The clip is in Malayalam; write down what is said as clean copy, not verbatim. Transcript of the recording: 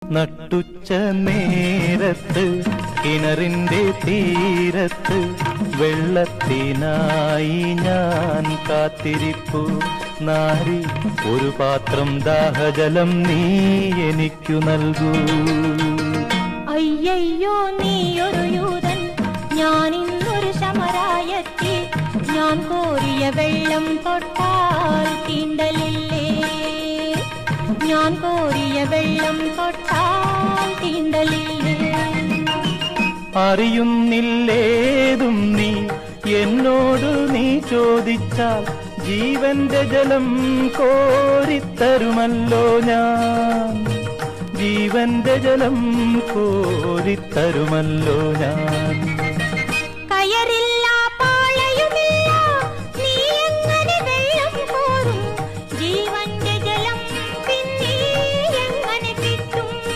നട്ടുച്ച നേരത്ത് കിണറിന്റെ തീരത്ത് വെള്ളത്തിനായി ഞാൻ കാത്തിരിപ്പു. നാരി ഒരു പാത്രം ദാഹജലം നീ എനിക്കു നൽകൂ. അയ്യയ്യോ നീയൊരു യൂതൻ, ഞാൻ ഇന്നൊരു ശമരായെത്തി. ഞാൻ കോരിയ വെള്ളം തൊട്ടാൽ തീണ്ടലില്ലേ, ഞാൻ കോരിയ വെള്ളം തൊട്ടാൽ തീണ്ടലില്ലേ. അറിയുന്നില്ലേതും നീ എന്നോട് നീ ചോദിച്ചാൽ ജീവന്റെ ജലം കോരിത്തരുമല്ലോ ഞാൻ, ജീവന്റെ ജലം കോരിത്തരുമല്ലോ ഞാൻ.